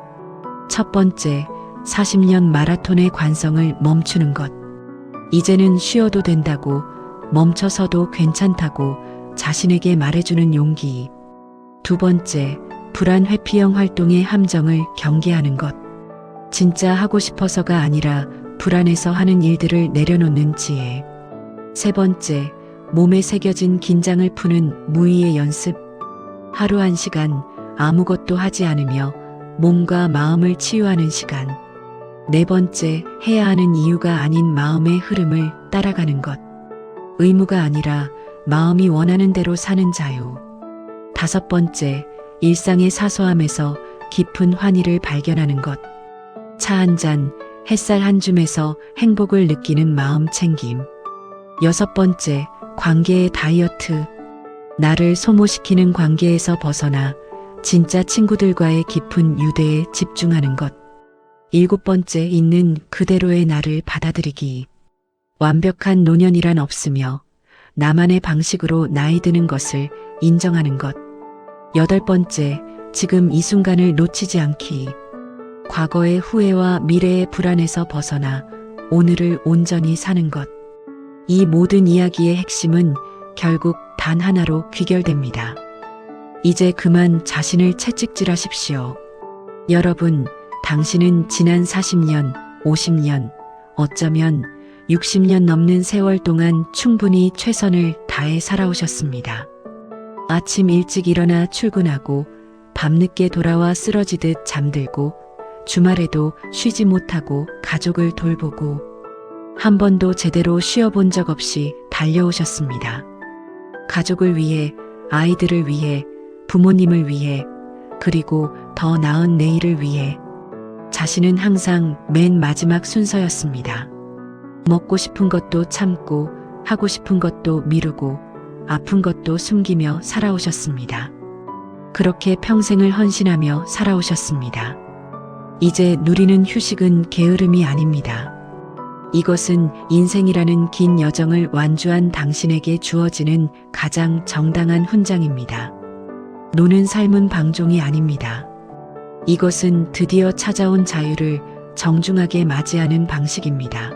Speaker 3: 첫 번째, 40년 마라톤의 관성을 멈추는 것. 이제는 쉬어도 된다고, 멈춰서도 괜찮다고 자신에게 말해주는 용기. 두 번째, 불안 회피형 활동의 함정을 경계하는 것. 진짜 하고 싶어서가 아니라 불안해서 하는 일들을 내려놓는 지혜. 세 번째, 몸에 새겨진 긴장을 푸는 무의의 연습. 하루 1시간 아무것도 하지 않으며 몸과 마음을 치유하는 시간. 네 번째, 해야 하는 이유가 아닌 마음의 흐름을 따라가는 것. 의무가 아니라 마음이 원하는 대로 사는 자유. 다섯 번째, 일상의 사소함에서 깊은 환희를 발견하는 것. 차 한 잔, 햇살 한 줌에서 행복을 느끼는 마음 챙김. 여섯 번째, 관계의 다이어트. 나를 소모시키는 관계에서 벗어나 진짜 친구들과의 깊은 유대에 집중하는 것. 일곱 번째, 있는 그대로의 나를 받아들이기. 완벽한 노년이란 없으며 나만의 방식으로 나이 드는 것을 인정하는 것. 여덟 번째, 지금 이 순간을 놓치지 않기. 과거의 후회와 미래의 불안에서 벗어나 오늘을 온전히 사는 것. 이 모든 이야기의 핵심은 결국 단 하나로 귀결됩니다. 이제 그만 자신을 채찍질하십시오. 여러분, 당신은 지난 40년, 50년, 어쩌면 60년 넘는 세월 동안 충분히 최선을 다해 살아오셨습니다. 아침 일찍 일어나 출근하고 밤늦게 돌아와 쓰러지듯 잠들고 주말에도 쉬지 못하고 가족을 돌보고 한 번도 제대로 쉬어본 적 없이 달려오셨습니다. 가족을 위해, 아이들을 위해, 부모님을 위해, 그리고 더 나은 내일을 위해. 자신은 항상 맨 마지막 순서였습니다. 먹고 싶은 것도 참고, 하고 싶은 것도 미루고, 아픈 것도 숨기며 살아오셨습니다. 그렇게 평생을 헌신하며 살아오셨습니다. 이제 누리는 휴식은 게으름이 아닙니다. 이것은 인생이라는 긴 여정을 완주한 당신에게 주어지는 가장 정당한 훈장입니다. 노는 삶은 방종이 아닙니다. 이것은 드디어 찾아온 자유를 정중하게 맞이하는 방식입니다.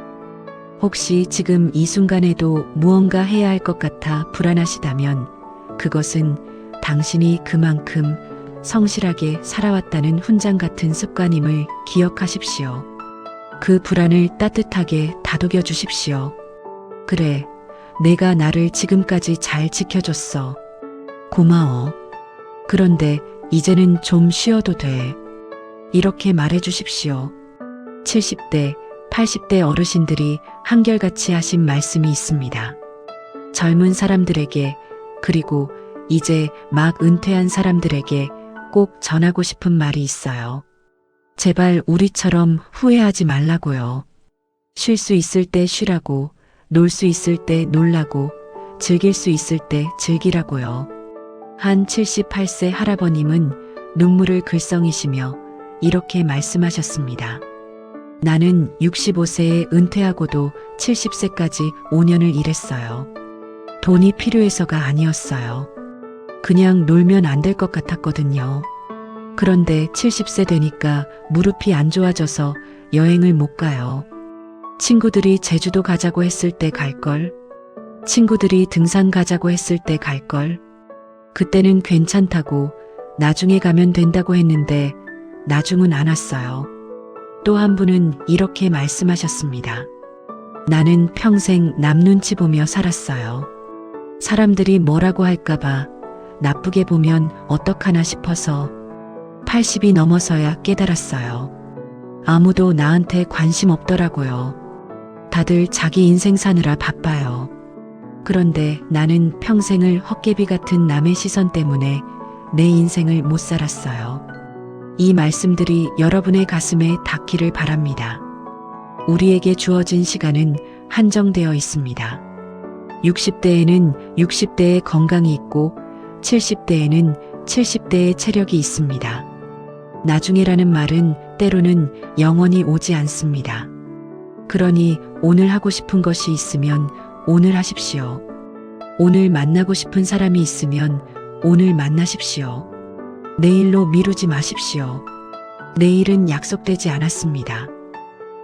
Speaker 3: 혹시 지금 이 순간에도 무언가 해야 할 것 같아 불안하시다면 그것은 당신이 그만큼 성실하게 살아왔다는 훈장 같은 습관임을 기억하십시오. 그 불안을 따뜻하게 다독여 주십시오. 그래, 내가 나를 지금까지 잘 지켜줬어. 고마워. 그런데 이제는 좀 쉬어도 돼. 이렇게 말해 주십시오. 70대, 80대 어르신들이 한결같이 하신 말씀이 있습니다. 젊은 사람들에게, 그리고 이제 막 은퇴한 사람들에게 꼭 전하고 싶은 말이 있어요. 제발 우리처럼 후회하지 말라고요. 쉴 수 있을 때 쉬라고, 놀 수 있을 때 놀라고, 즐길 수 있을 때 즐기라고요. 한 78세 할아버님은 눈물을 글썽이시며 이렇게 말씀하셨습니다. 나는 65세에 은퇴하고도 70세까지 5년을 일했어요. 돈이 필요해서가 아니었어요. 그냥 놀면 안 될 것 같았거든요. 그런데 70세 되니까 무릎이 안 좋아져서 여행을 못 가요. 친구들이 제주도 가자고 했을 때 갈걸. 친구들이 등산 가자고 했을 때 갈걸. 그때는 괜찮다고, 나중에 가면 된다고 했는데 나중은 안 왔어요. 또 한 분은 이렇게 말씀하셨습니다. 나는 평생 남 눈치 보며 살았어요. 사람들이 뭐라고 할까봐, 나쁘게 보면 어떡하나 싶어서 80이 넘어서야 깨달았어요. 아무도 나한테 관심 없더라고요. 다들 자기 인생 사느라 바빠요. 그런데 나는 평생을 헛개비 같은 남의 시선 때문에 내 인생을 못 살았어요. 이 말씀들이 여러분의 가슴에 닿기를 바랍니다. 우리에게 주어진 시간은 한정되어 있습니다. 60대에는 60대의 건강이 있고 70대에는 70대의 체력이 있습니다. 나중에라는 말은 때로는 영원히 오지 않습니다. 그러니 오늘 하고 싶은 것이 있으면 오늘 하십시오. 오늘 만나고 싶은 사람이 있으면 오늘 만나십시오. 내일로 미루지 마십시오. 내일은 약속되지 않았습니다.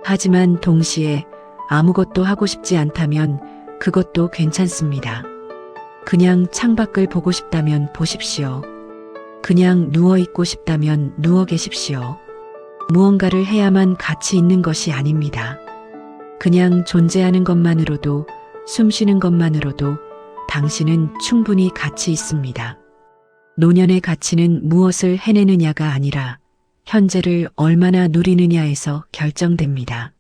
Speaker 3: 하지만 동시에 아무것도 하고 싶지 않다면 그것도 괜찮습니다. 그냥 창밖을 보고 싶다면 보십시오. 그냥 누워있고 싶다면 누워 계십시오. 무언가를 해야만 가치 있는 것이 아닙니다. 그냥 존재하는 것만으로도, 숨 쉬는 것만으로도 당신은 충분히 가치 있습니다. 노년의 가치는 무엇을 해내느냐가 아니라 현재를 얼마나 누리느냐에서 결정됩니다.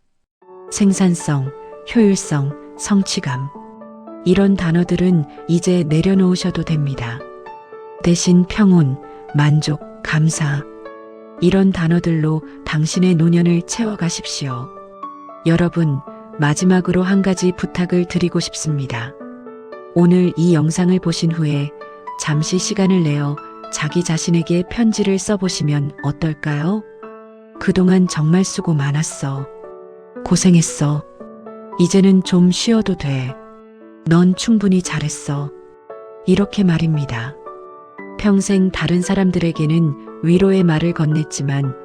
Speaker 3: 생산성, 효율성, 성취감. 이런 단어들은 이제 내려놓으셔도 됩니다. 대신 평온, 만족, 감사. 이런 단어들로 당신의 노년을 채워가십시오. 여러분, 마지막으로 한 가지 부탁을 드리고 싶습니다. 오늘 이 영상을 보신 후에 잠시 시간을 내어 자기 자신에게 편지를 써보시면 어떨까요? 그동안 정말 수고 많았어. 고생했어. 이제는 좀 쉬어도 돼. 넌 충분히 잘했어. 이렇게 말입니다. 평생 다른 사람들에게는 위로의 말을 건넸지만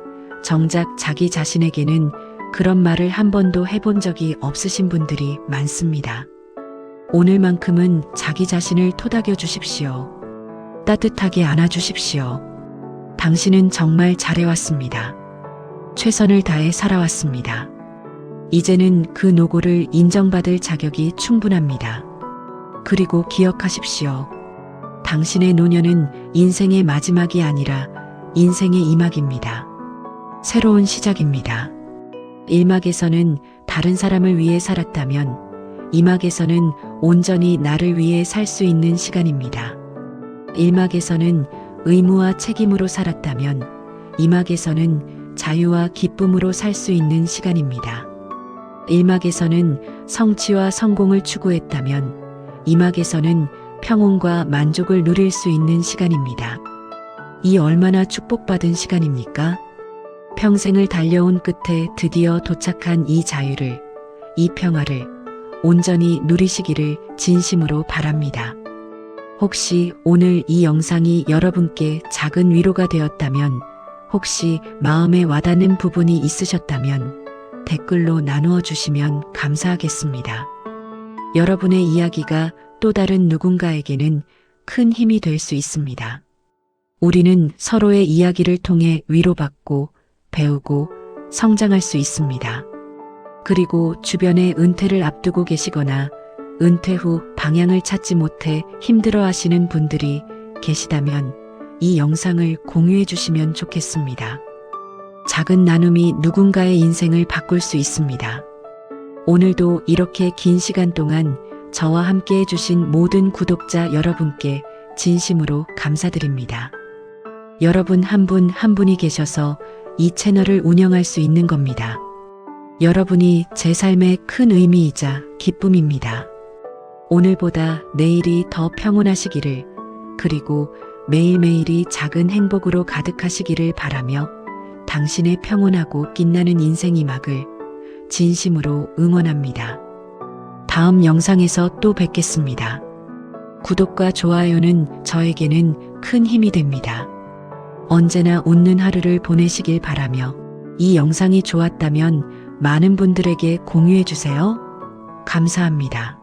Speaker 3: 정작 자기 자신에게는 그런 말을 한 번도 해본 적이 없으신 분들이 많습니다. 오늘만큼은 자기 자신을 토닥여 주십시오. 따뜻하게 안아주십시오. 당신은 정말 잘해왔습니다. 최선을 다해 살아왔습니다. 이제는 그 노고를 인정받을 자격이 충분합니다. 그리고 기억하십시오. 당신의 노년은 인생의 마지막이 아니라 인생의 2막입니다. 새로운 시작입니다. 1막에서는 다른 사람을 위해 살았다면 2막에서는 온전히 나를 위해 살 수 있는 시간입니다. 1막에서는 의무와 책임으로 살았다면 이막에서는 자유와 기쁨으로 살 수 있는 시간입니다. 일막에서는 성취와 성공을 추구했다면 이막에서는 평온과 만족을 누릴 수 있는 시간입니다. 이 얼마나 축복받은 시간입니까? 평생을 달려온 끝에 드디어 도착한 이 자유를, 이 평화를 온전히 누리시기를 진심으로 바랍니다. 혹시 오늘 이 영상이 여러분께 작은 위로가 되었다면, 혹시 마음에 와닿는 부분이 있으셨다면 댓글로 나누어 주시면 감사하겠습니다. 여러분의 이야기가 또 다른 누군가에게는 큰 힘이 될 수 있습니다. 우리는 서로의 이야기를 통해 위로받고 배우고 성장할 수 있습니다. 그리고 주변에 은퇴를 앞두고 계시거나 은퇴 후 방향을 찾지 못해 힘들어 하시는 분들이 계시다면 이 영상을 공유해 주시면 좋겠습니다. 작은 나눔이 누군가의 인생을 바꿀 수 있습니다. 오늘도 이렇게 긴 시간 동안 저와 함께 해주신 모든 구독자 여러분께 진심으로 감사드립니다. 여러분 한 분 한 분이 계셔서 이 채널을 운영할 수 있는 겁니다. 여러분이 제 삶의 큰 의미이자 기쁨입니다. 오늘보다 내일이 더 평온하시기를, 그리고 매일매일이 작은 행복으로 가득하시기를 바라며 당신의 평온하고 빛나는 인생 이막을 진심으로 응원합니다. 다음 영상에서 또 뵙겠습니다. 구독과 좋아요는 저에게는 큰 힘이 됩니다. 언제나 웃는 하루를 보내시길 바라며 이 영상이 좋았다면 많은 분들에게 공유해 주세요. 감사합니다.